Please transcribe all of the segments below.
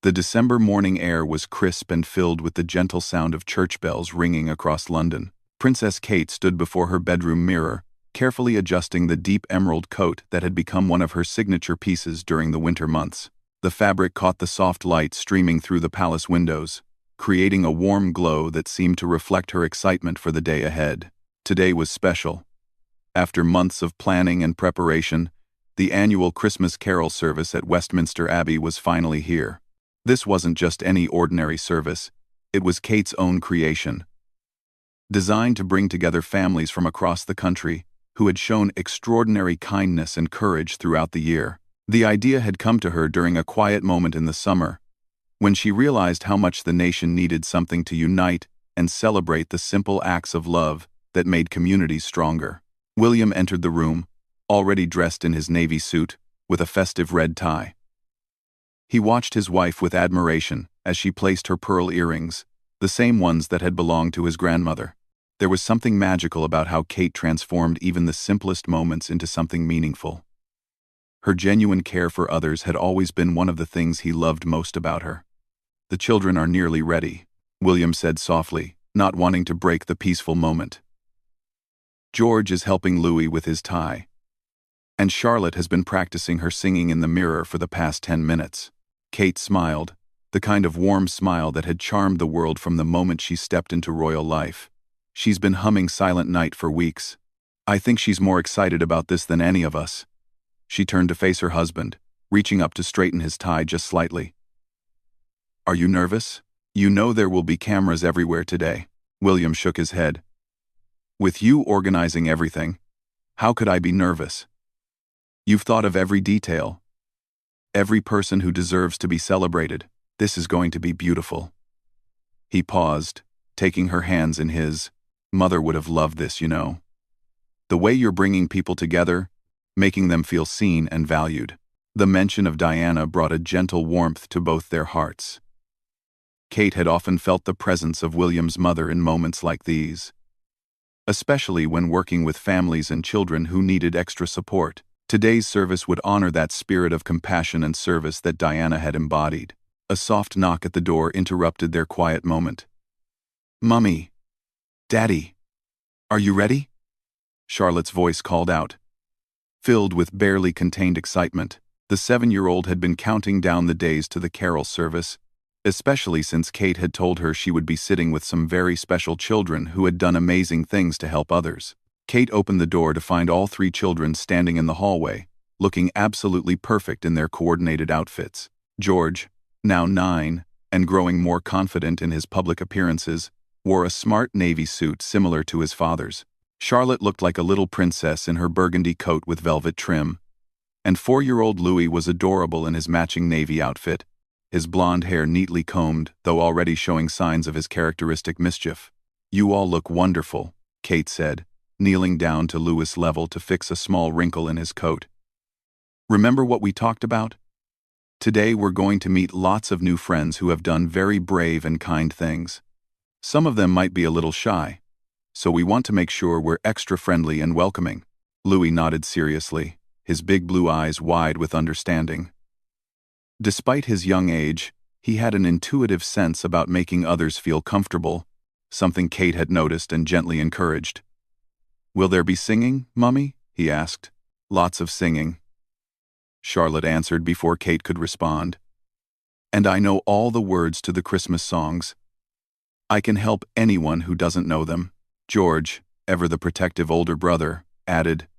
The December morning air was crisp and filled with the gentle sound of church bells ringing across London. Princess Kate stood before her bedroom mirror, carefully adjusting the deep emerald coat that had become one of her signature pieces during the winter months. The fabric caught the soft light streaming through the palace windows, creating a warm glow that seemed to reflect her excitement for the day ahead. Today was special. After months of planning and preparation, the annual Christmas carol service at Westminster Abbey was finally here. This wasn't just any ordinary service, it was Kate's own creation. Designed to bring together families from across the country who had shown extraordinary kindness and courage throughout the year. The idea had come to her during a quiet moment in the summer, when she realized how much the nation needed something to unite and celebrate the simple acts of love that made communities stronger. William entered the room, already dressed in his navy suit, with a festive red tie. He watched his wife with admiration as she placed her pearl earrings, the same ones that had belonged to his grandmother. There was something magical about how Kate transformed even the simplest moments into something meaningful. Her genuine care for others had always been one of the things he loved most about her. "The children are nearly ready," William said softly, not wanting to break the peaceful moment. "George is helping Louis with his tie, and Charlotte has been practicing her singing in the mirror for the past 10 minutes. Kate smiled, the kind of warm smile that had charmed the world from the moment she stepped into royal life. "She's been humming Silent Night for weeks. I think she's more excited about this than any of us." She turned to face her husband, reaching up to straighten his tie just slightly. "Are you nervous? You know there will be cameras everywhere today." William shook his head. "With you organizing everything, how could I be nervous? You've thought of every detail. Every person who deserves to be celebrated. This is going to be beautiful." He paused, taking her hands in his. "Mother would have loved this, you know. The way you're bringing people together, making them feel seen and valued." The mention of Diana brought a gentle warmth to both their hearts. Kate had often felt the presence of William's mother in moments like these, especially when working with families and children who needed extra support. Today's service would honor that spirit of compassion and service that Diana had embodied. A soft knock at the door interrupted their quiet moment. "Mummy, Daddy, are you ready?" Charlotte's voice called out. Filled with barely contained excitement, the 7-year-old had been counting down the days to the carol service, especially since Kate had told her she would be sitting with some very special children who had done amazing things to help others. Kate opened the door to find all 3 children standing in the hallway, looking absolutely perfect in their coordinated outfits. George, now 9, and growing more confident in his public appearances, wore a smart navy suit similar to his father's. Charlotte looked like a little princess in her burgundy coat with velvet trim, and 4-year-old Louis was adorable in his matching navy outfit, his blonde hair neatly combed, though already showing signs of his characteristic mischief. "You all look wonderful," Kate said, kneeling down to Louis' level to fix a small wrinkle in his coat. "Remember what we talked about? Today we're going to meet lots of new friends who have done very brave and kind things. Some of them might be a little shy, so we want to make sure we're extra friendly and welcoming." Louis nodded seriously, his big blue eyes wide with understanding. Despite his young age, he had an intuitive sense about making others feel comfortable, something Kate had noticed and gently encouraged. "Will there be singing, Mummy?" he asked. "Lots of singing," Charlotte answered before Kate could respond. "And I know all the words to the Christmas songs. I can help anyone who doesn't know them." George, ever the protective older brother, added,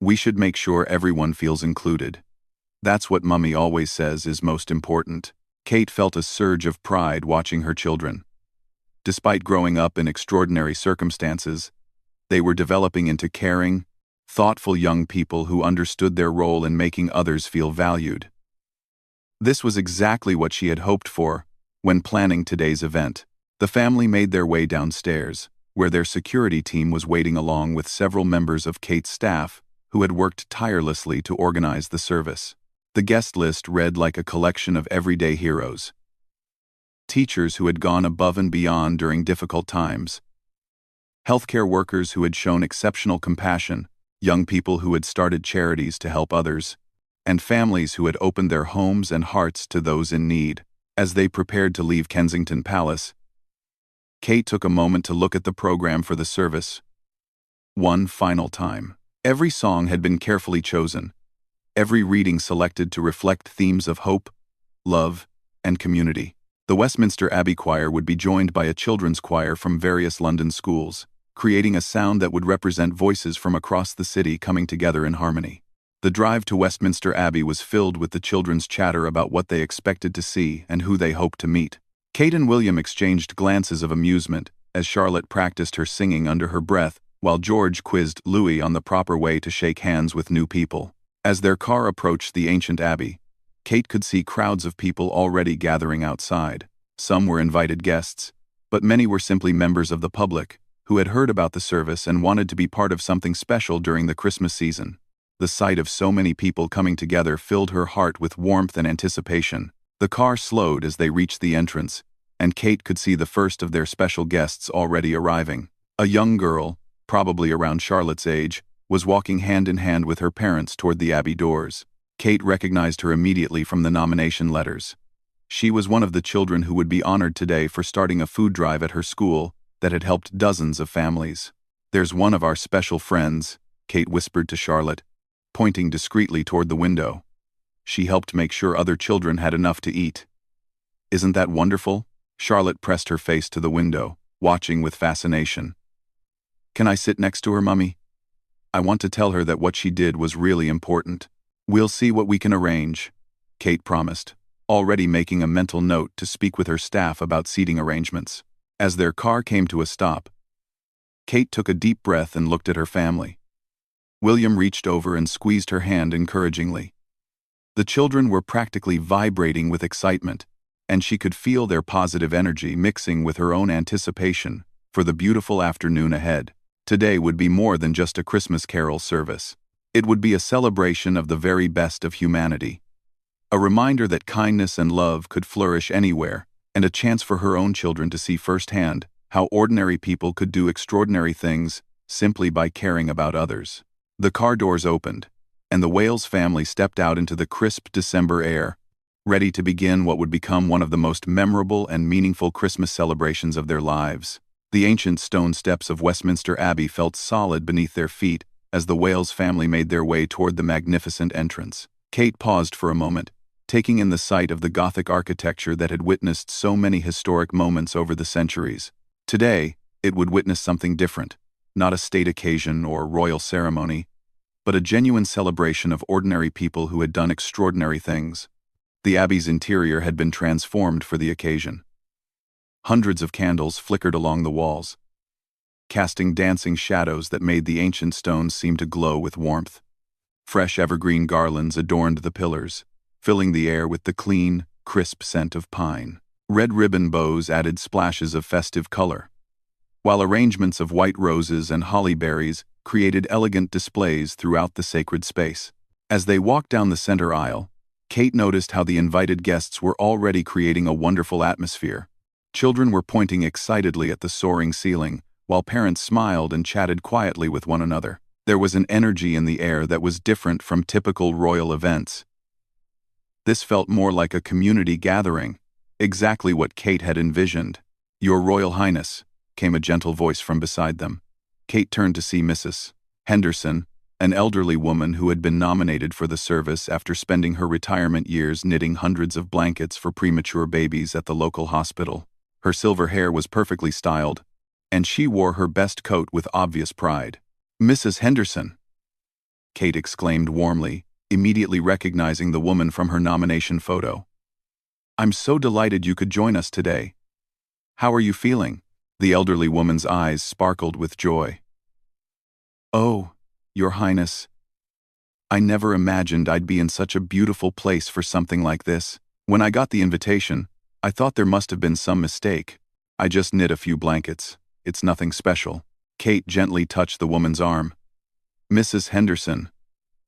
"We should make sure everyone feels included. That's what Mummy always says is most important." Kate felt a surge of pride watching her children. Despite growing up in extraordinary circumstances, they were developing into caring, thoughtful young people who understood their role in making others feel valued. This was exactly what she had hoped for when planning today's event. The family made their way downstairs, where their security team was waiting along with several members of Kate's staff who had worked tirelessly to organize the service. The guest list read like a collection of everyday heroes. Teachers who had gone above and beyond during difficult times. Healthcare workers who had shown exceptional compassion, young people who had started charities to help others, and families who had opened their homes and hearts to those in need. As they prepared to leave Kensington Palace, Kate took a moment to look at the program for the service. One final time. Every song had been carefully chosen, every reading selected to reflect themes of hope, love, and community. The Westminster Abbey Choir would be joined by a children's choir from various London schools, creating a sound that would represent voices from across the city coming together in harmony. The drive to Westminster Abbey was filled with the children's chatter about what they expected to see and who they hoped to meet. Kate and William exchanged glances of amusement as Charlotte practiced her singing under her breath, while George quizzed Louis on the proper way to shake hands with new people. As their car approached the ancient abbey, Kate could see crowds of people already gathering outside. Some were invited guests, but many were simply members of the public, who had heard about the service and wanted to be part of something special during the Christmas season. The sight of so many people coming together filled her heart with warmth and anticipation. The car slowed as they reached the entrance, and Kate could see the first of their special guests already arriving. A young girl, probably around Charlotte's age, was walking hand in hand with her parents toward the abbey doors. Kate recognized her immediately from the nomination letters. She was one of the children who would be honored today for starting a food drive at her school that had helped dozens of families. "There's one of our special friends," Kate whispered to Charlotte, pointing discreetly toward the window. She helped make sure other children had enough to eat. "Isn't that wonderful?" Charlotte pressed her face to the window, watching with fascination. "Can I sit next to her, Mummy? I want to tell her that what she did was really important." "We'll see what we can arrange," Kate promised, already making a mental note to speak with her staff about seating arrangements. As their car came to a stop, Kate took a deep breath and looked at her family. William reached over and squeezed her hand encouragingly. The children were practically vibrating with excitement, and she could feel their positive energy mixing with her own anticipation for the beautiful afternoon ahead. Today would be more than just a Christmas carol service. It would be a celebration of the very best of humanity. A reminder that kindness and love could flourish anywhere, and a chance for her own children to see firsthand how ordinary people could do extraordinary things simply by caring about others. The car doors opened, and the Wales family stepped out into the crisp December air, ready to begin what would become one of the most memorable and meaningful Christmas celebrations of their lives. The ancient stone steps of Westminster Abbey felt solid beneath their feet as the Wales family made their way toward the magnificent entrance. Kate paused for a moment, taking in the sight of the Gothic architecture that had witnessed so many historic moments over the centuries. Today, it would witness something different, not a state occasion or royal ceremony, but a genuine celebration of ordinary people who had done extraordinary things. The abbey's interior had been transformed for the occasion. Hundreds of candles flickered along the walls, casting dancing shadows that made the ancient stones seem to glow with warmth. Fresh evergreen garlands adorned the pillars, filling the air with the clean, crisp scent of pine. Red ribbon bows added splashes of festive color, while arrangements of white roses and holly berries created elegant displays throughout the sacred space. As they walked down the center aisle, Kate noticed how the invited guests were already creating a wonderful atmosphere. Children were pointing excitedly at the soaring ceiling, while parents smiled and chatted quietly with one another. There was an energy in the air that was different from typical royal events. This felt more like a community gathering, exactly what Kate had envisioned. "Your Royal Highness," came a gentle voice from beside them. Kate turned to see Mrs. Henderson, an elderly woman who had been nominated for the service after spending her retirement years knitting hundreds of blankets for premature babies at the local hospital. Her silver hair was perfectly styled, and she wore her best coat with obvious pride. "Mrs. Henderson," Kate exclaimed warmly, immediately recognizing the woman from her nomination photo. "I'm so delighted you could join us today. How are you feeling?" The elderly woman's eyes sparkled with joy. "Oh, Your Highness, I never imagined I'd be in such a beautiful place for something like this. When I got the invitation, I thought there must have been some mistake. I just knit a few blankets. It's nothing special." Kate gently touched the woman's arm. "Mrs. Henderson,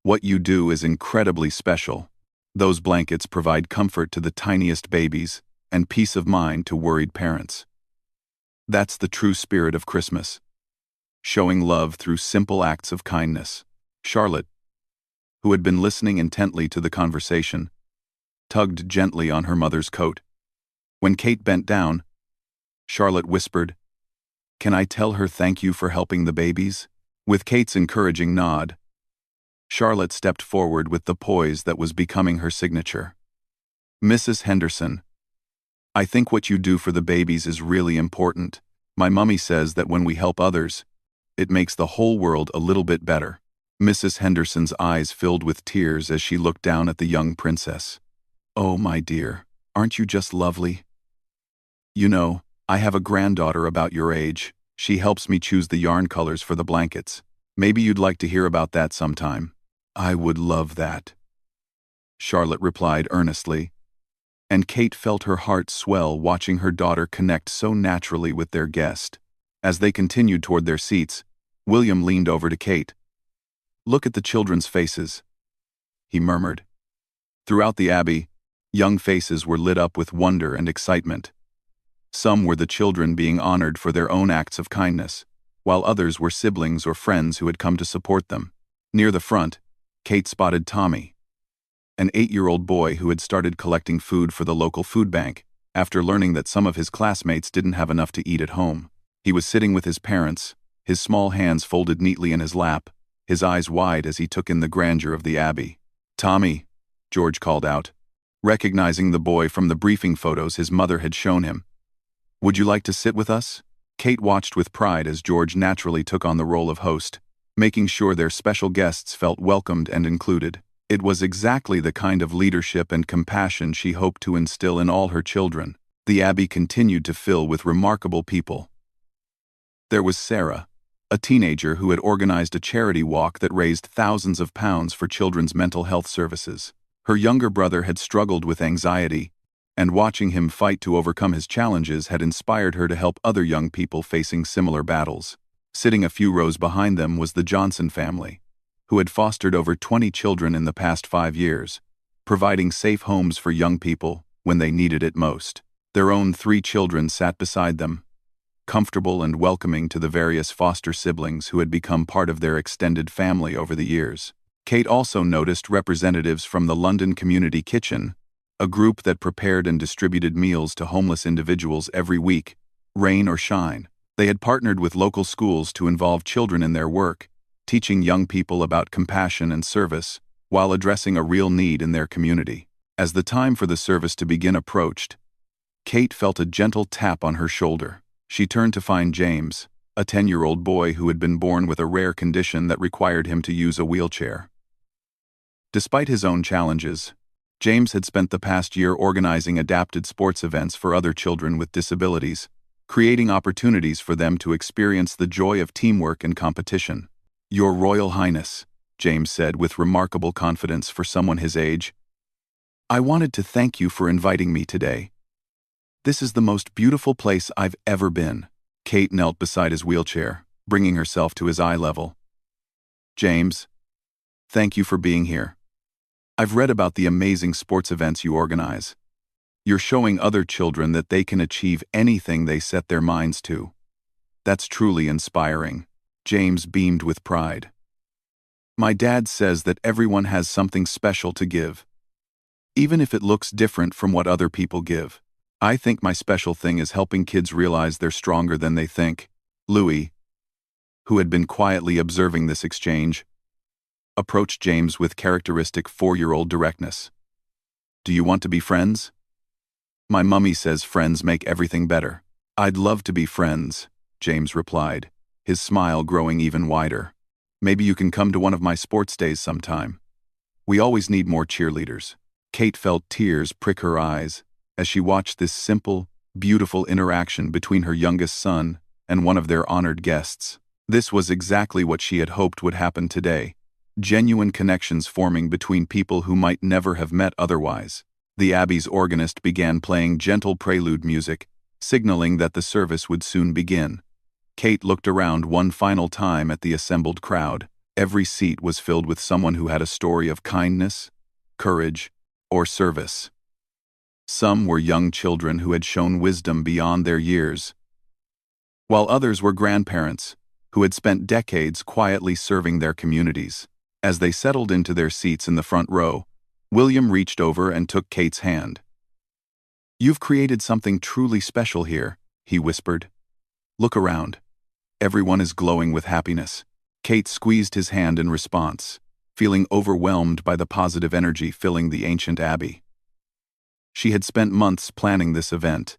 what you do is incredibly special. Those blankets provide comfort to the tiniest babies and peace of mind to worried parents. That's the true spirit of Christmas, showing love through simple acts of kindness." Charlotte, who had been listening intently to the conversation, tugged gently on her mother's coat. When Kate bent down, Charlotte whispered, "Can I tell her thank you for helping the babies?" With Kate's encouraging nod, Charlotte stepped forward with the poise that was becoming her signature. "Mrs. Henderson, I think what you do for the babies is really important. My mummy says that when we help others, it makes the whole world a little bit better." Mrs. Henderson's eyes filled with tears as she looked down at the young princess. "Oh, my dear, aren't you just lovely? You know, I have a granddaughter about your age. She helps me choose the yarn colors for the blankets. Maybe you'd like to hear about that sometime." "I would love that," Charlotte replied earnestly, and Kate felt her heart swell watching her daughter connect so naturally with their guest. As they continued toward their seats, William leaned over to Kate. "Look at the children's faces," he murmured. Throughout the abbey, young faces were lit up with wonder and excitement. Some were the children being honored for their own acts of kindness, while others were siblings or friends who had come to support them. Near the front, Kate spotted Tommy, an 8-year-old boy who had started collecting food for the local food bank after learning that some of his classmates didn't have enough to eat at home. He was sitting with his parents, his small hands folded neatly in his lap, his eyes wide as he took in the grandeur of the abbey. "Tommy," George called out, recognizing the boy from the briefing photos his mother had shown him. "Would you like to sit with us?" Kate watched with pride as George naturally took on the role of host, making sure their special guests felt welcomed and included. It was exactly the kind of leadership and compassion she hoped to instill in all her children. The abbey continued to fill with remarkable people. There was Sarah, a teenager who had organized a charity walk that raised thousands of pounds for children's mental health services. Her younger brother had struggled with anxiety, and watching him fight to overcome his challenges had inspired her to help other young people facing similar battles. Sitting a few rows behind them was the Johnson family, who had fostered over 20 children in the past 5 years, providing safe homes for young people when they needed it most. Their own 3 children sat beside them, comfortable and welcoming to the various foster siblings who had become part of their extended family over the years. Kate also noticed representatives from the London Community Kitchen, a group that prepared and distributed meals to homeless individuals every week, rain or shine. They had partnered with local schools to involve children in their work, teaching young people about compassion and service, while addressing a real need in their community. As the time for the service to begin approached, Kate felt a gentle tap on her shoulder. She turned to find James, a 10-year-old boy who had been born with a rare condition that required him to use a wheelchair. Despite his own challenges, James had spent the past year organizing adapted sports events for other children with disabilities, creating opportunities for them to experience the joy of teamwork and competition. "Your Royal Highness," James said with remarkable confidence for someone his age, "I wanted to thank you for inviting me today. This is the most beautiful place I've ever been." Kate knelt beside his wheelchair, bringing herself to his eye level. "James, thank you for being here. I've read about the amazing sports events you organize. You're showing other children that they can achieve anything they set their minds to. That's truly inspiring." James beamed with pride. "My dad says that everyone has something special to give, even if it looks different from what other people give. I think my special thing is helping kids realize they're stronger than they think." Louis, who had been quietly observing this exchange, approached James with characteristic 4-year-old directness. "Do you want to be friends?" "My mummy says friends make everything better." "I'd love to be friends," James replied, his smile growing even wider. "Maybe you can come to one of my sports days sometime. We always need more cheerleaders." Kate felt tears prick her eyes as she watched this simple, beautiful interaction between her youngest son and one of their honored guests. This was exactly what she had hoped would happen today, genuine connections forming between people who might never have met otherwise. The abbey's organist began playing gentle prelude music, signaling that the service would soon begin. Kate looked around one final time at the assembled crowd. Every seat was filled with someone who had a story of kindness, courage, or service. Some were young children who had shown wisdom beyond their years, while others were grandparents who had spent decades quietly serving their communities. As they settled into their seats in the front row, William reached over and took Kate's hand. "You've created something truly special here," he whispered. "Look around. Everyone is glowing with happiness." Kate squeezed his hand in response, feeling overwhelmed by the positive energy filling the ancient abbey. She had spent months planning this event,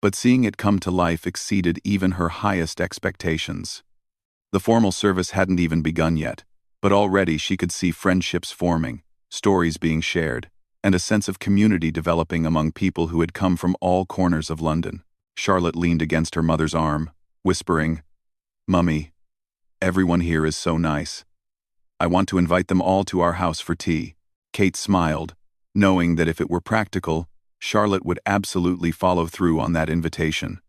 but seeing it come to life exceeded even her highest expectations. The formal service hadn't even begun yet, but already she could see friendships forming, stories being shared, and a sense of community developing among people who had come from all corners of London. Charlotte leaned against her mother's arm, whispering, "Mummy, everyone here is so nice. I want to invite them all to our house for tea." Kate smiled, knowing that if it were practical, Charlotte would absolutely follow through on that invitation.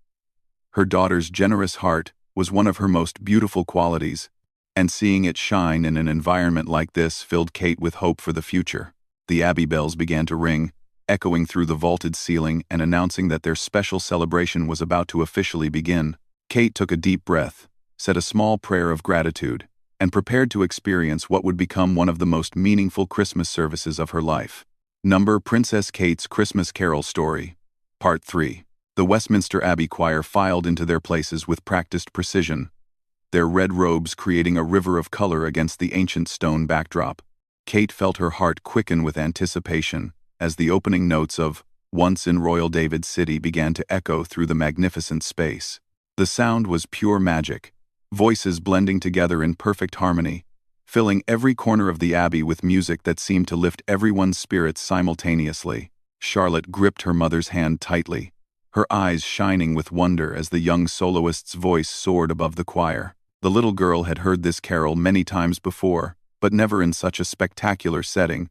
Her daughter's generous heart was one of her most beautiful qualities, and seeing it shine in an environment like this filled Kate with hope for the future. The abbey bells began to ring, echoing through the vaulted ceiling and announcing that their special celebration was about to officially begin. Kate took a deep breath, said a small prayer of gratitude, and prepared to experience what would become one of the most meaningful Christmas services of her life. Princess Kate's Christmas Carol Story, Part 3. The Westminster Abbey Choir filed into their places with practiced precision, their red robes creating a river of color against the ancient stone backdrop. Kate felt her heart quicken with anticipation as the opening notes of "Once in Royal David's City" began to echo through the magnificent space. The sound was pure magic, voices blending together in perfect harmony, filling every corner of the abbey with music that seemed to lift everyone's spirits simultaneously. Charlotte gripped her mother's hand tightly, her eyes shining with wonder as the young soloist's voice soared above the choir. The little girl had heard this carol many times before, but never in such a spectacular setting,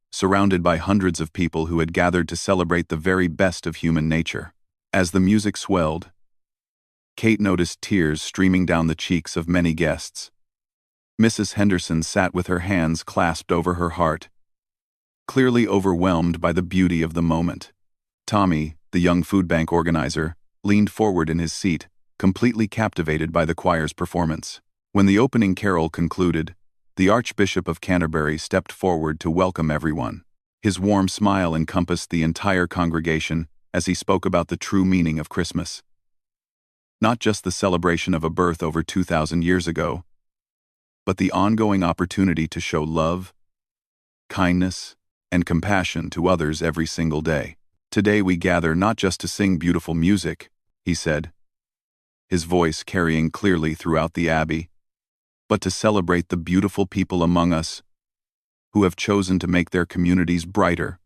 surrounded by hundreds of people who had gathered to celebrate the very best of human nature. As the music swelled, Kate noticed tears streaming down the cheeks of many guests. Mrs. Henderson sat with her hands clasped over her heart, clearly overwhelmed by the beauty of the moment. Tommy, the young food bank organizer, leaned forward in his seat, completely captivated by the choir's performance. When the opening carol concluded, the Archbishop of Canterbury stepped forward to welcome everyone. His warm smile encompassed the entire congregation as he spoke about the true meaning of Christmas. Not just the celebration of a birth over 2,000 years ago, but the ongoing opportunity to show love, kindness, and compassion to others every single day. "Today we gather not just to sing beautiful music," he said, his voice carrying clearly throughout the abbey, "but to celebrate the beautiful people among us who have chosen to make their communities brighter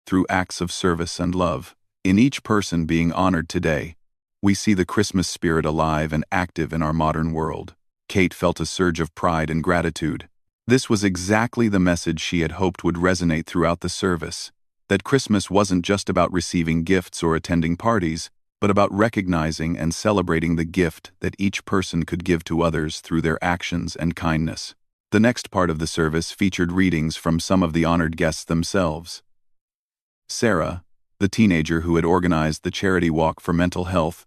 through acts of service and love. In each person being honored today, we see the Christmas spirit alive and active in our modern world." Kate felt a surge of pride and gratitude. This was exactly the message she had hoped would resonate throughout the service, that Christmas wasn't just about receiving gifts or attending parties, but about recognizing and celebrating the gift that each person could give to others through their actions and kindness. The next part of the service featured readings from some of the honored guests themselves. Sarah, the teenager who had organized the charity walk for mental health,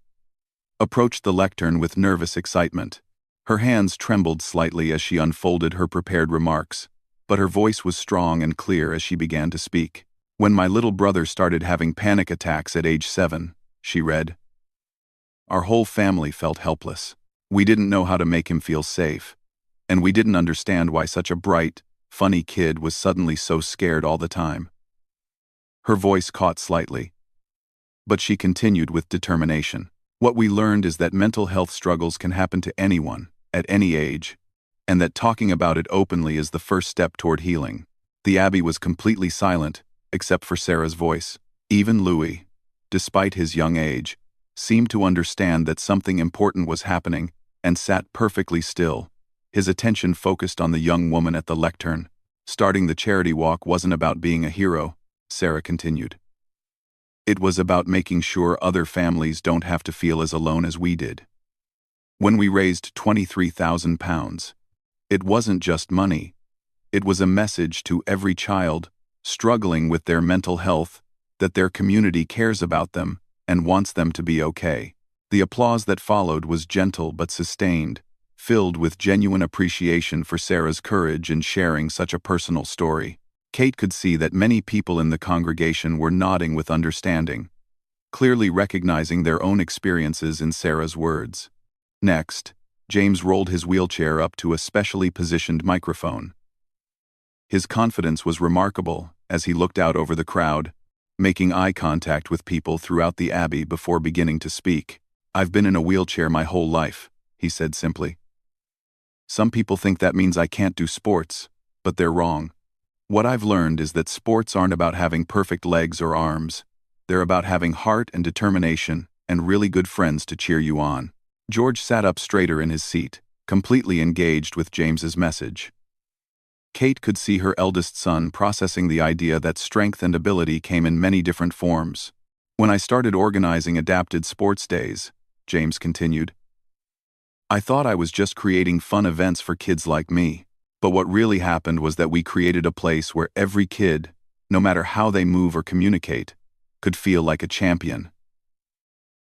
approached the lectern with nervous excitement. Her hands trembled slightly as she unfolded her prepared remarks, but her voice was strong and clear as she began to speak. "When my little brother started having panic attacks at age 7, she read, "our whole family felt helpless. We didn't know how to make him feel safe, and we didn't understand why such a bright, funny kid was suddenly so scared all the time." Her voice caught slightly, but she continued with determination. "What we learned is that mental health struggles can happen to anyone, at any age, and that talking about it openly is the first step toward healing." The abbey was completely silent, except for Sarah's voice. Even Louis, despite his young age, seemed to understand that something important was happening and sat perfectly still, his attention focused on the young woman at the lectern. "Starting the charity walk wasn't about being a hero," Sarah continued. "It was about making sure other families don't have to feel as alone as we did. When we raised £23,000, it wasn't just money. It was a message to every child struggling with their mental health that their community cares about them and wants them to be okay." The applause that followed was gentle but sustained, filled with genuine appreciation for Sarah's courage in sharing such a personal story. Kate could see that many people in the congregation were nodding with understanding, clearly recognizing their own experiences in Sarah's words. Next, James rolled his wheelchair up to a specially positioned microphone. His confidence was remarkable as he looked out over the crowd, making eye contact with people throughout the Abbey before beginning to speak. "I've been in a wheelchair my whole life," he said simply. "Some people think that means I can't do sports, but they're wrong. What I've learned is that sports aren't about having perfect legs or arms. They're about having heart and determination and really good friends to cheer you on." George sat up straighter in his seat, completely engaged with James's message. Kate could see her eldest son processing the idea that strength and ability came in many different forms. "When I started organizing adapted sports days," James continued, "I thought I was just creating fun events for kids like me. But what really happened was that we created a place where every kid, no matter how they move or communicate, could feel like a champion.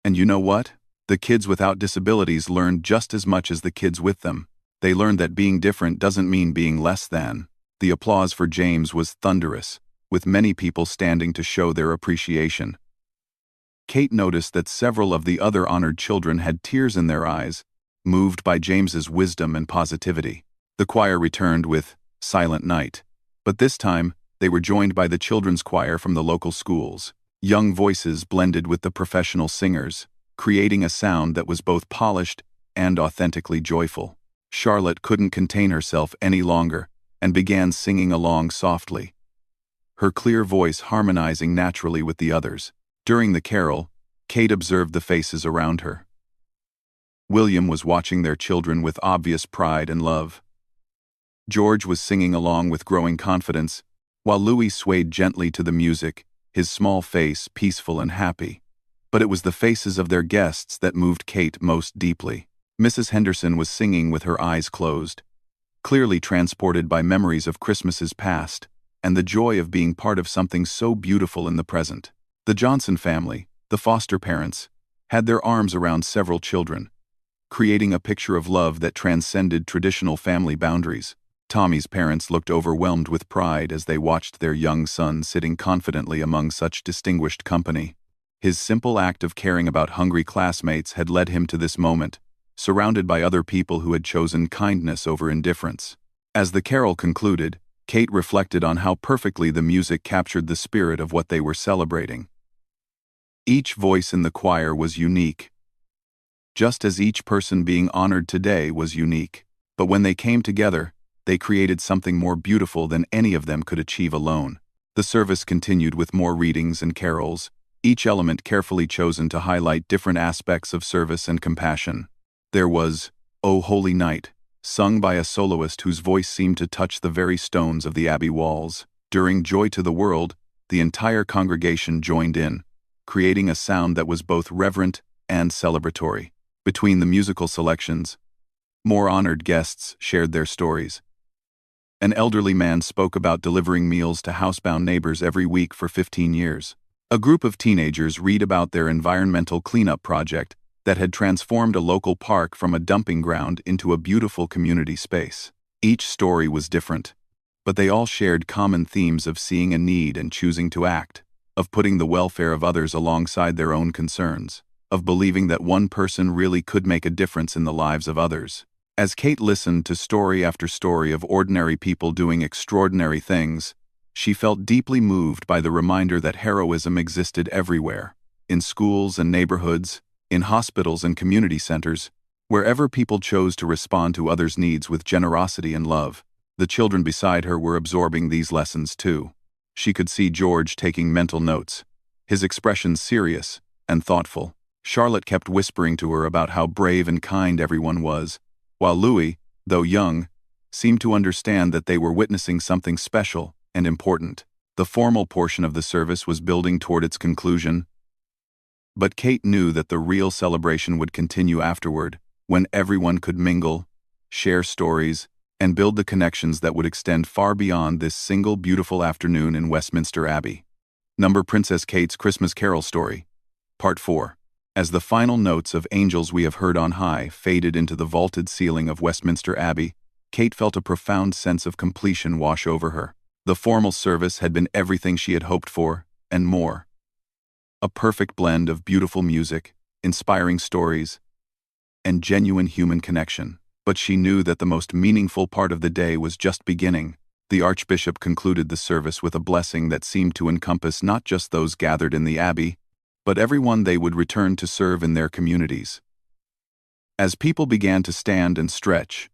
And you know what? The kids without disabilities learned just as much as the kids with them. They learned that being different doesn't mean being less than." The applause for James was thunderous, with many people standing to show their appreciation. Kate noticed that several of the other honored children had tears in their eyes, moved by James's wisdom and positivity. The choir returned with "Silent Night," but this time they were joined by the children's choir from the local schools. Young voices blended with the professional singers, creating a sound that was both polished and authentically joyful. Charlotte couldn't contain herself any longer and began singing along softly, her clear voice harmonizing naturally with the others. During the carol, Kate observed the faces around her. William was watching their children with obvious pride and love. George was singing along with growing confidence, while Louis swayed gently to the music, his small face peaceful and happy. But it was the faces of their guests that moved Kate most deeply. Mrs. Henderson was singing with her eyes closed, clearly transported by memories of Christmases past and the joy of being part of something so beautiful in the present. The Johnson family, the foster parents, had their arms around several children, creating a picture of love that transcended traditional family boundaries. Tommy's parents looked overwhelmed with pride as they watched their young son sitting confidently among such distinguished company. His simple act of caring about hungry classmates had led him to this moment, surrounded by other people who had chosen kindness over indifference. As the carol concluded, Kate reflected on how perfectly the music captured the spirit of what they were celebrating. Each voice in the choir was unique, just as each person being honored today was unique. But when they came together, they created something more beautiful than any of them could achieve alone. The service continued with more readings and carols, each element carefully chosen to highlight different aspects of service and compassion. There was "O Holy Night," sung by a soloist whose voice seemed to touch the very stones of the Abbey walls. During "Joy to the World," the entire congregation joined in, creating a sound that was both reverent and celebratory. Between the musical selections, more honored guests shared their stories. An elderly man spoke about delivering meals to housebound neighbors every week for 15 years. A group of teenagers read about their environmental cleanup project that had transformed a local park from a dumping ground into a beautiful community space. Each story was different, but they all shared common themes of seeing a need and choosing to act, of putting the welfare of others alongside their own concerns, of believing that one person really could make a difference in the lives of others. As Kate listened to story after story of ordinary people doing extraordinary things, she felt deeply moved by the reminder that heroism existed everywhere, in schools and neighborhoods, in hospitals and community centers. Wherever people chose to respond to others' needs with generosity and love, the children beside her were absorbing these lessons too. She could see George taking mental notes, his expression serious and thoughtful. Charlotte kept whispering to her about how brave and kind everyone was, while Louis, though young, seemed to understand that they were witnessing something special and important. The formal portion of the service was building toward its conclusion, but Kate knew that the real celebration would continue afterward, when everyone could mingle, share stories, and build the connections that would extend far beyond this single beautiful afternoon in Westminster Abbey. Number Princess Kate's Christmas Carol Story, Part 4. As the final notes of "Angels We Have Heard on High" faded into the vaulted ceiling of Westminster Abbey, Kate felt a profound sense of completion wash over her. The formal service had been everything she had hoped for, and more. A perfect blend of beautiful music, inspiring stories, and genuine human connection. But she knew that the most meaningful part of the day was just beginning. The Archbishop concluded the service with a blessing that seemed to encompass not just those gathered in the abbey, but everyone they would return to serve in their communities. As people began to stand and stretch,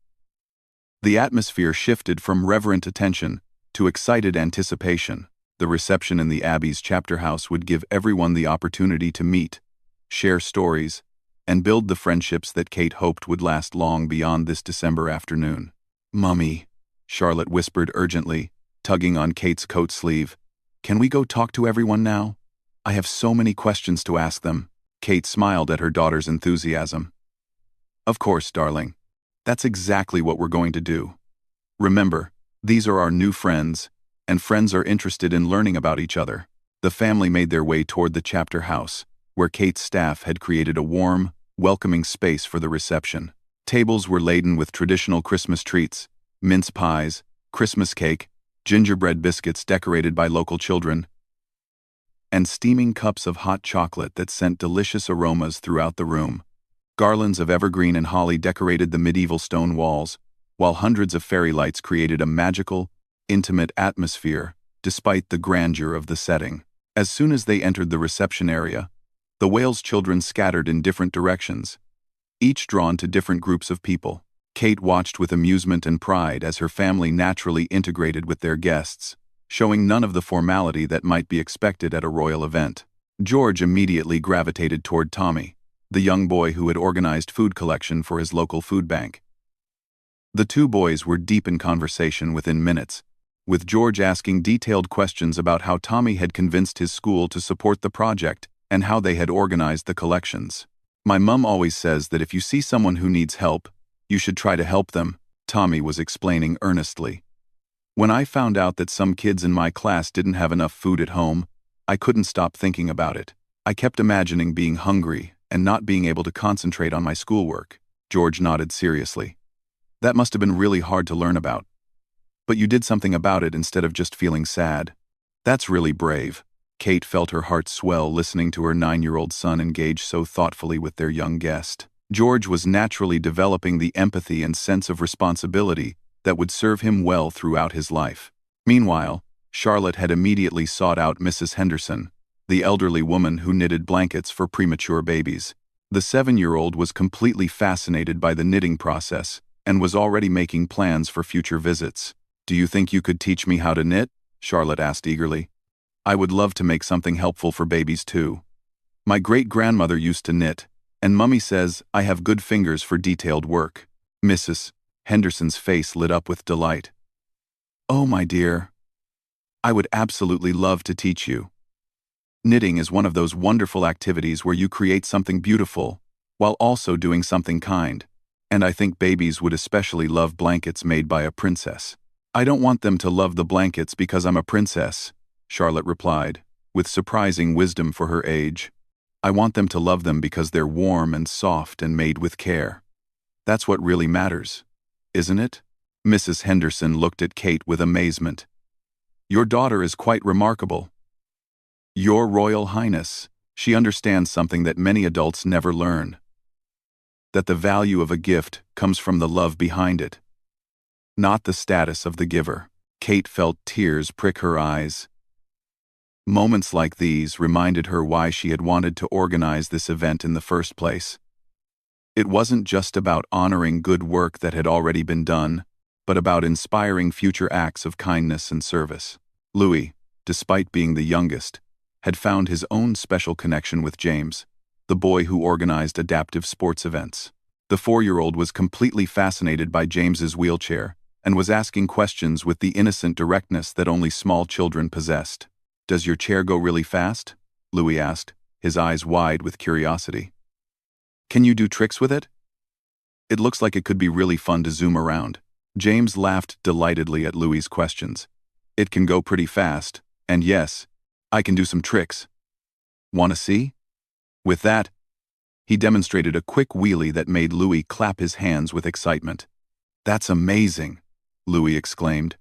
the atmosphere shifted from reverent attention to excited anticipation. The reception in the abbey's chapter house would give everyone the opportunity to meet, share stories, and build the friendships that Kate hoped would last long beyond this December afternoon. "Mummy," Charlotte whispered urgently, tugging on Kate's coat sleeve, "can we go talk to everyone now? I have so many questions to ask them." Kate smiled at her daughter's enthusiasm. "Of course, darling. That's exactly what we're going to do. Remember, these are our new friends, and friends are interested in learning about each other." The family made their way toward the chapter house, where Kate's staff had created a warm, welcoming space for the reception. Tables were laden with traditional Christmas treats, mince pies, Christmas cake, gingerbread biscuits decorated by local children, and steaming cups of hot chocolate that sent delicious aromas throughout the room. Garlands of evergreen and holly decorated the medieval stone walls, while hundreds of fairy lights created a magical, intimate atmosphere, despite the grandeur of the setting. As soon as they entered the reception area, the Wales children scattered in different directions, each drawn to different groups of people. Kate watched with amusement and pride as her family naturally integrated with their guests, showing none of the formality that might be expected at a royal event. George immediately gravitated toward Tommy, the young boy who had organized food collection for his local food bank. The two boys were deep in conversation within minutes, with George asking detailed questions about how Tommy had convinced his school to support the project and how they had organized the collections. "My mum always says that if you see someone who needs help, you should try to help them," Tommy was explaining earnestly. "When I found out that some kids in my class didn't have enough food at home, I couldn't stop thinking about it. I kept imagining being hungry and not being able to concentrate on my schoolwork." George nodded seriously. "That must have been really hard to learn about. But you did something about it instead of just feeling sad. That's really brave." Kate felt her heart swell listening to her 9-year-old son engage so thoughtfully with their young guest. George was naturally developing the empathy and sense of responsibility that would serve him well throughout his life. Meanwhile, Charlotte had immediately sought out Mrs. Henderson, the elderly woman who knitted blankets for premature babies. The 7-year-old was completely fascinated by the knitting process and was already making plans for future visits. "Do you think you could teach me how to knit?" Charlotte asked eagerly. "I would love to make something helpful for babies too. My great-grandmother used to knit, and Mummy says I have good fingers for detailed work." Mrs. Henderson's face lit up with delight. "Oh, my dear. I would absolutely love to teach you. Knitting is one of those wonderful activities where you create something beautiful while also doing something kind, and I think babies would especially love blankets made by a princess." "I don't want them to love the blankets because I'm a princess," Charlotte replied, with surprising wisdom for her age. "I want them to love them because they're warm and soft and made with care. That's what really matters, isn't it?" Mrs. Henderson looked at Kate with amazement. "Your daughter is quite remarkable. Your Royal Highness, she understands something that many adults never learn. That the value of a gift comes from the love behind it, not the status of the giver." Kate felt tears prick her eyes. Moments like these reminded her why she had wanted to organize this event in the first place. It wasn't just about honoring good work that had already been done, but about inspiring future acts of kindness and service. Louis, despite being the youngest, had found his own special connection with James, the boy who organized adaptive sports events. The 4-year-old was completely fascinated by James's wheelchair and was asking questions with the innocent directness that only small children possessed. "Does your chair go really fast?" Louis asked, his eyes wide with curiosity. "Can you do tricks with it? It looks like it could be really fun to zoom around." James laughed delightedly at Louis's questions. "It can go pretty fast, and yes, I can do some tricks. Want to see?" With that, he demonstrated a quick wheelie that made Louis clap his hands with excitement. "That's amazing," Louis exclaimed.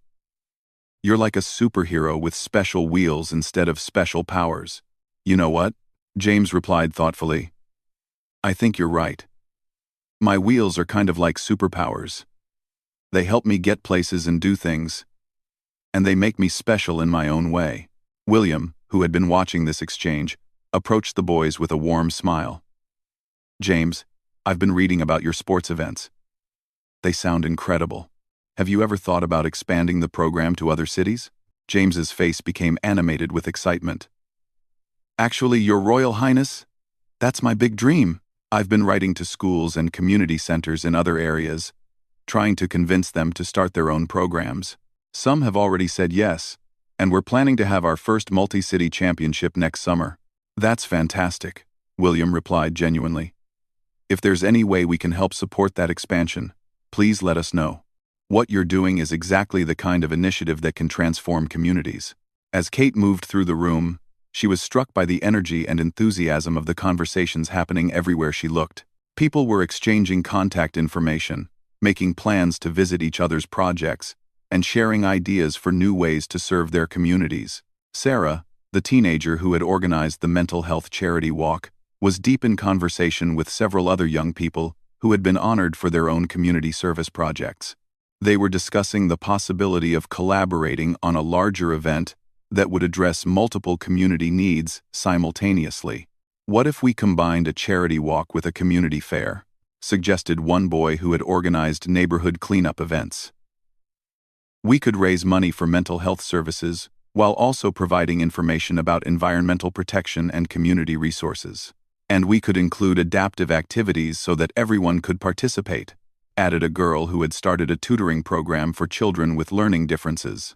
You're like a superhero with special wheels instead of special powers. You know what? James replied thoughtfully. I think you're right. My wheels are kind of like superpowers. They help me get places and do things, and they make me special in my own way. William, who had been watching this exchange, approached the boys with a warm smile. James, I've been reading about your sports events. They sound incredible. Have you ever thought about expanding the program to other cities? James's face became animated with excitement. Actually, Your Royal Highness, that's my big dream. I've been writing to schools and community centers in other areas, trying to convince them to start their own programs. Some have already said yes, and we're planning to have our first multi-city championship next summer. That's fantastic, William replied genuinely. If there's any way we can help support that expansion, please let us know. What you're doing is exactly the kind of initiative that can transform communities. As Kate moved through the room, she was struck by the energy and enthusiasm of the conversations happening everywhere she looked. People were exchanging contact information, making plans to visit each other's projects, and sharing ideas for new ways to serve their communities. Sarah, the teenager who had organized the mental health charity walk, was deep in conversation with several other young people who had been honored for their own community service projects. They were discussing the possibility of collaborating on a larger event that would address multiple community needs simultaneously. What if we combined a charity walk with a community fair? Suggested one boy who had organized neighborhood cleanup events. We could raise money for mental health services while also providing information about environmental protection and community resources. And we could include adaptive activities so that everyone could participate, added a girl who had started a tutoring program for children with learning differences.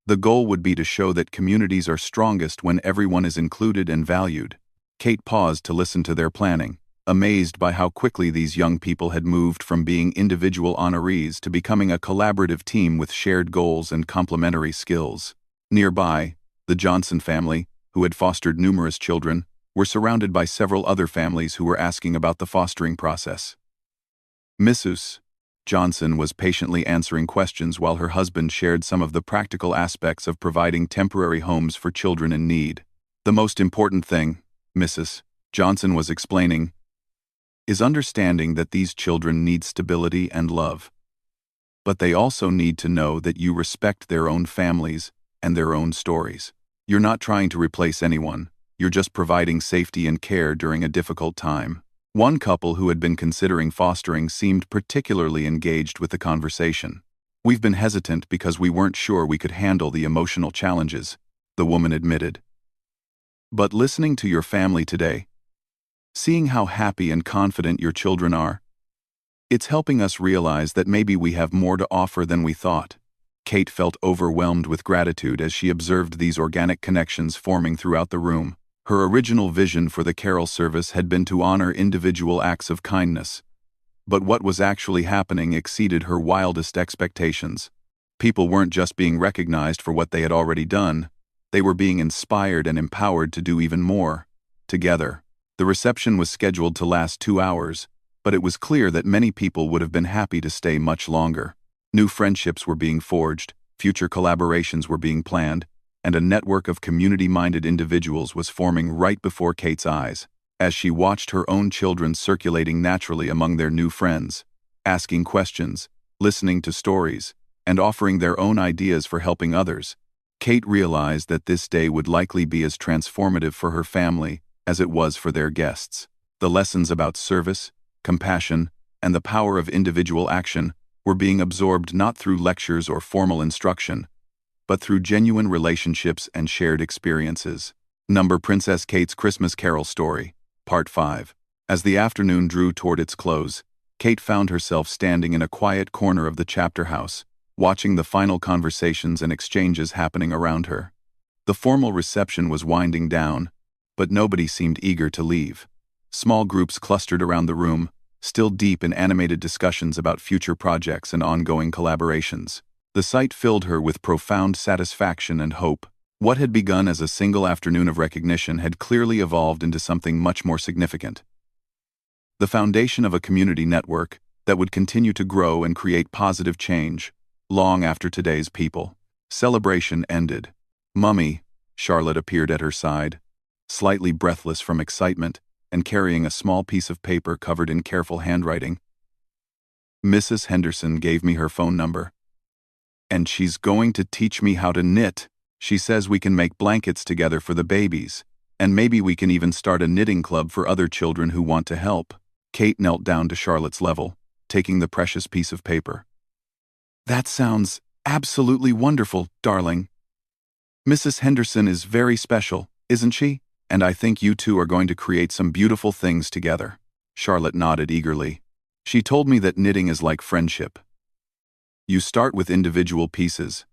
The goal would be to show that communities are strongest when everyone is included and valued. Kate paused to listen to their planning, amazed by how quickly these young people had moved from being individual honorees to becoming a collaborative team with shared goals and complementary skills. Nearby, the Johnson family, who had fostered numerous children, were surrounded by several other families who were asking about the fostering process. Mrs. Johnson was patiently answering questions while her husband shared some of the practical aspects of providing temporary homes for children in need. The most important thing, Mrs. Johnson was explaining, is understanding that these children need stability and love. But they also need to know that you respect their own families and their own stories. You're not trying to replace anyone, you're just providing safety and care during a difficult time. One couple who had been considering fostering seemed particularly engaged with the conversation. We've been hesitant because we weren't sure we could handle the emotional challenges, the woman admitted. But listening to your family today, seeing how happy and confident your children are, it's helping us realize that maybe we have more to offer than we thought. Kate felt overwhelmed with gratitude as she observed these organic connections forming throughout the room. Her original vision for the carol service had been to honor individual acts of kindness, but what was actually happening exceeded her wildest expectations. People weren't just being recognized for what they had already done, they were being inspired and empowered to do even more, together. The reception was scheduled to last 2 hours, but it was clear that many people would have been happy to stay much longer. New friendships were being forged, future collaborations were being planned, and a network of community-minded individuals was forming right before Kate's eyes, as she watched her own children circulating naturally among their new friends, asking questions, listening to stories, and offering their own ideas for helping others. Kate realized that this day would likely be as transformative for her family as it was for their guests. The lessons about service, compassion, and the power of individual action were being absorbed not through lectures or formal instruction, but through genuine relationships and shared experiences. Princess Kate's Christmas Carol Story, Part 5. As the afternoon drew toward its close, Kate found herself standing in a quiet corner of the chapter house, watching the final conversations and exchanges happening around her. The formal reception was winding down, but nobody seemed eager to leave. Small groups clustered around the room, still deep in animated discussions about future projects and ongoing collaborations. The sight filled her with profound satisfaction and hope. What had begun as a single afternoon of recognition had clearly evolved into something much more significant. The foundation of a community network that would continue to grow and create positive change long after today's people. Celebration ended. "Mummy," Charlotte appeared at her side, slightly breathless from excitement and carrying a small piece of paper covered in careful handwriting. "Mrs. Henderson gave me her phone number. And she's going to teach me how to knit. She says we can make blankets together for the babies, and maybe we can even start a knitting club for other children who want to help." Kate knelt down to Charlotte's level, taking the precious piece of paper. "That sounds absolutely wonderful, darling. Mrs. Henderson is very special, isn't she? And I think you two are going to create some beautiful things together." Charlotte nodded eagerly. "She told me that knitting is like friendship. You start with individual pieces,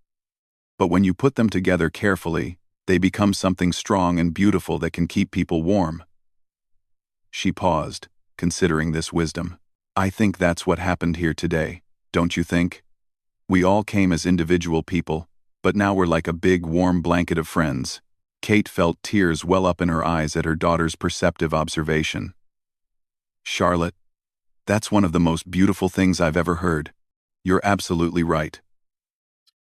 but when you put them together carefully, they become something strong and beautiful that can keep people warm." She paused, considering this wisdom. "I think that's what happened here today, don't you think? We all came as individual people, but now we're like a big warm blanket of friends." Kate felt tears well up in her eyes at her daughter's perceptive observation. "Charlotte, that's one of the most beautiful things I've ever heard. You're absolutely right.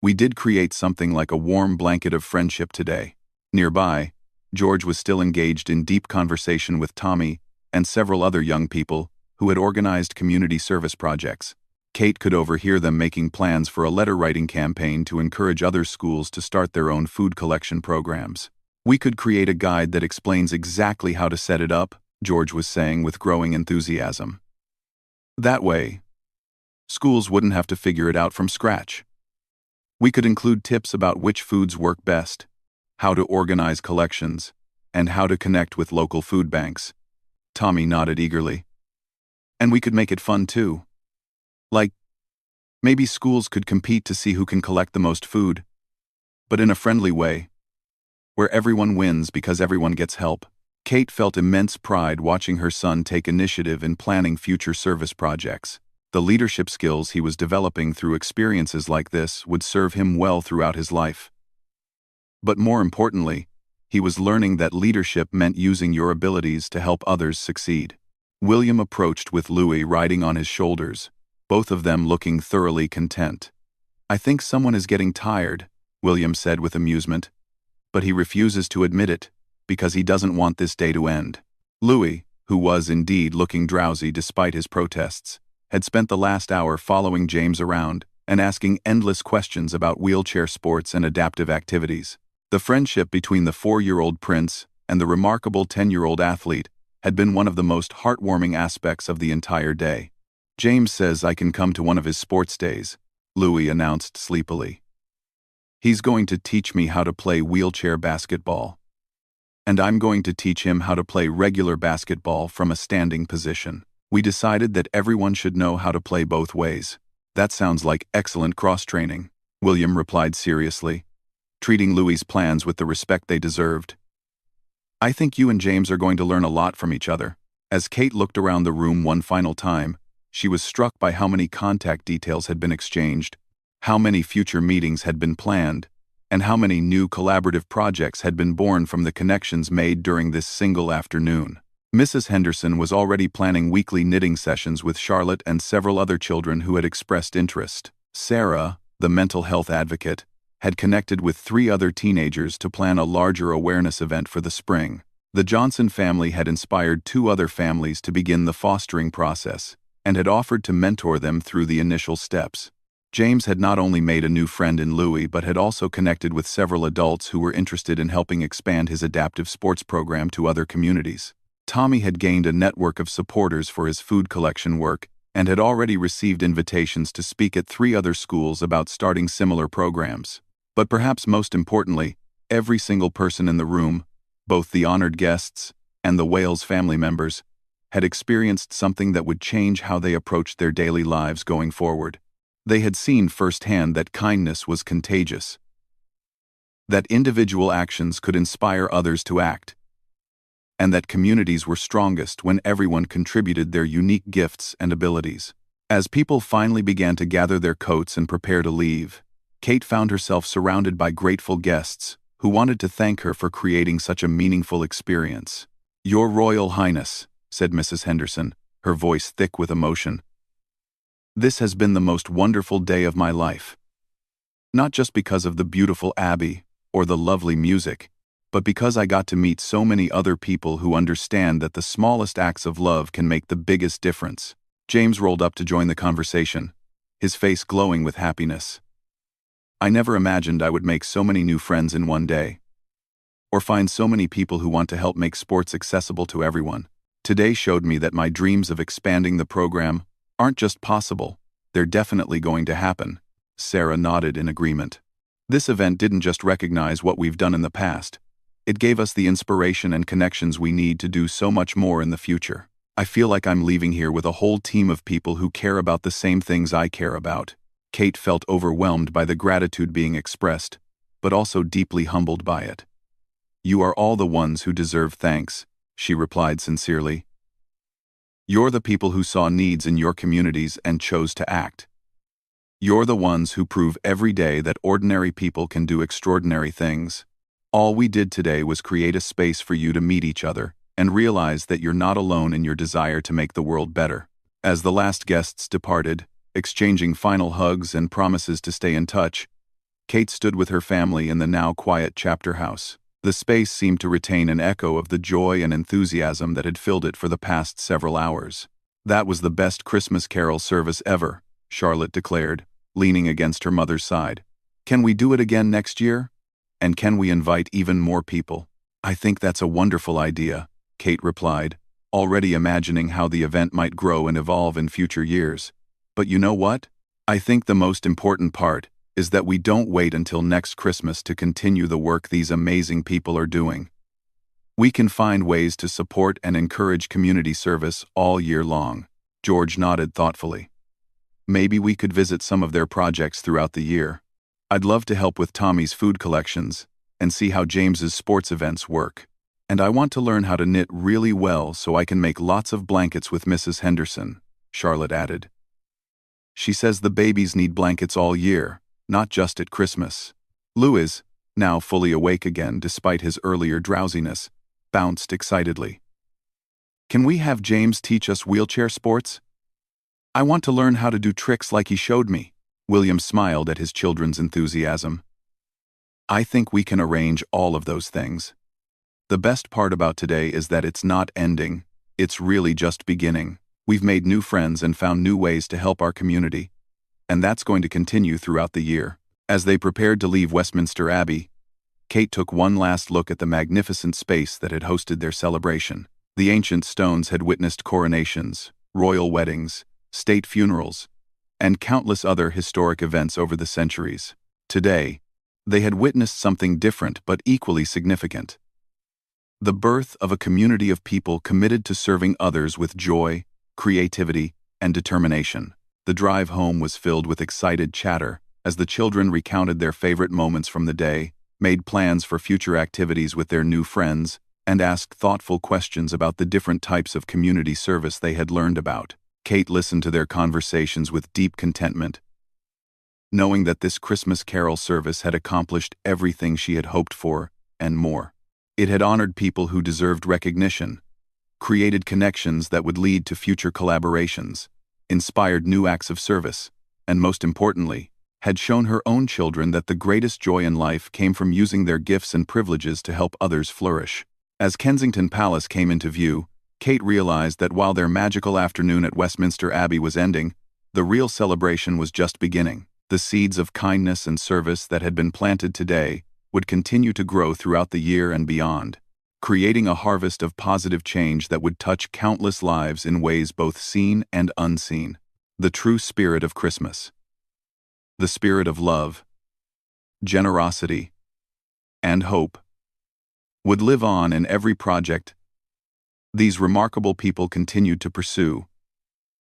We did create something like a warm blanket of friendship today." Nearby, George was still engaged in deep conversation with Tommy and several other young people who had organized community service projects. Kate could overhear them making plans for a letter-writing campaign to encourage other schools to start their own food collection programs. "We could create a guide that explains exactly how to set it up," George was saying with growing enthusiasm. "That way, schools wouldn't have to figure it out from scratch. We could include tips about which foods work best, how to organize collections, and how to connect with local food banks." Tommy nodded eagerly. "And we could make it fun too. Like, maybe schools could compete to see who can collect the most food, but in a friendly way, where everyone wins because everyone gets help." Kate felt immense pride watching her son take initiative in planning future service projects. The leadership skills he was developing through experiences like this would serve him well throughout his life. But more importantly, he was learning that leadership meant using your abilities to help others succeed. William approached with Louis riding on his shoulders, both of them looking thoroughly content. "I think someone is getting tired," William said with amusement, "but he refuses to admit it because he doesn't want this day to end." Louis, who was indeed looking drowsy despite his protests, had spent the last hour following James around and asking endless questions about wheelchair sports and adaptive activities. The friendship between the 4-year-old prince and the remarkable 10-year-old athlete had been one of the most heartwarming aspects of the entire day. "James says I can come to one of his sports days," Louis announced sleepily. "He's going to teach me how to play wheelchair basketball. And I'm going to teach him how to play regular basketball from a standing position. We decided that everyone should know how to play both ways." "That sounds like excellent cross-training," William replied seriously, treating Louis's plans with the respect they deserved. "I think you and James are going to learn a lot from each other." As Kate looked around the room one final time, she was struck by how many contact details had been exchanged, how many future meetings had been planned, and how many new collaborative projects had been born from the connections made during this single afternoon. Mrs. Henderson was already planning weekly knitting sessions with Charlotte and several other children who had expressed interest. Sarah, the mental health advocate, had connected with 3 other teenagers to plan a larger awareness event for the spring. The Johnson family had inspired 2 other families to begin the fostering process and had offered to mentor them through the initial steps. James had not only made a new friend in Louis but had also connected with several adults who were interested in helping expand his adaptive sports program to other communities. Tommy had gained a network of supporters for his food collection work and had already received invitations to speak at 3 other schools about starting similar programs. But perhaps most importantly, every single person in the room, both the honored guests and the Wales family members, had experienced something that would change how they approached their daily lives going forward. They had seen firsthand that kindness was contagious, that individual actions could inspire others to act, and that communities were strongest when everyone contributed their unique gifts and abilities. As people finally began to gather their coats and prepare to leave, Kate found herself surrounded by grateful guests who wanted to thank her for creating such a meaningful experience. "Your Royal Highness," said Mrs. Henderson, her voice thick with emotion, "this has been the most wonderful day of my life. Not just because of the beautiful Abbey or the lovely music, but because I got to meet so many other people who understand that the smallest acts of love can make the biggest difference. James rolled up to join the conversation, his face glowing with happiness. I never imagined I would make so many new friends in one day, or find so many people who want to help make sports accessible to everyone. Today showed me that my dreams of expanding the program aren't just possible, they're definitely going to happen. Sarah nodded in agreement. This event didn't just recognize what we've done in the past. It gave us the inspiration and connections we need to do so much more in the future. I feel like I'm leaving here with a whole team of people who care about the same things I care about. Kate felt overwhelmed by the gratitude being expressed, but also deeply humbled by it. You are all the ones who deserve thanks, she replied sincerely. You're the people who saw needs in your communities and chose to act. You're the ones who prove every day that ordinary people can do extraordinary things. All we did today was create a space for you to meet each other and realize that you're not alone in your desire to make the world better. As the last guests departed, exchanging final hugs and promises to stay in touch, Kate stood with her family in the now quiet chapter house. The space seemed to retain an echo of the joy and enthusiasm that had filled it for the past several hours. That was the best Christmas carol service ever, Charlotte declared, leaning against her mother's side. Can we do it again next year? And can we invite even more people? I think that's a wonderful idea, Kate replied, already imagining how the event might grow and evolve in future years. But you know what? I think the most important part is that we don't wait until next Christmas to continue the work these amazing people are doing. We can find ways to support and encourage community service all year long. George nodded thoughtfully. Maybe we could visit some of their projects throughout the year. I'd love to help with Tommy's food collections and see how James's sports events work. And I want to learn how to knit really well so I can make lots of blankets with Mrs. Henderson, Charlotte added. She says the babies need blankets all year, not just at Christmas. Louis, now fully awake again despite his earlier drowsiness, bounced excitedly. Can we have James teach us wheelchair sports? I want to learn how to do tricks like he showed me. William smiled at his children's enthusiasm. I think we can arrange all of those things. The best part about today is that it's not ending, it's really just beginning. We've made new friends and found new ways to help our community, and that's going to continue throughout the year. As they prepared to leave Westminster Abbey, Kate took one last look at the magnificent space that had hosted their celebration. The ancient stones had witnessed coronations, royal weddings, state funerals, and countless other historic events over the centuries. Today, they had witnessed something different but equally significant. The birth of a community of people committed to serving others with joy, creativity, and determination. The drive home was filled with excited chatter as the children recounted their favorite moments from the day, made plans for future activities with their new friends, and asked thoughtful questions about the different types of community service they had learned about. Kate listened to their conversations with deep contentment, knowing that this Christmas carol service had accomplished everything she had hoped for, and more. It had honored people who deserved recognition, created connections that would lead to future collaborations, inspired new acts of service, and most importantly, had shown her own children that the greatest joy in life came from using their gifts and privileges to help others flourish. As Kensington Palace came into view, Kate realized that while their magical afternoon at Westminster Abbey was ending, the real celebration was just beginning. The seeds of kindness and service that had been planted today would continue to grow throughout the year and beyond, creating a harvest of positive change that would touch countless lives in ways both seen and unseen. The true spirit of Christmas. The spirit of love, generosity, and hope would live on in every project these remarkable people continued to pursue,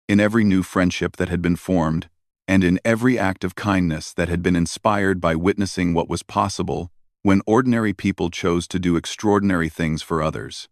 in every new friendship that had been formed, and in every act of kindness that had been inspired by witnessing what was possible when ordinary people chose to do extraordinary things for others.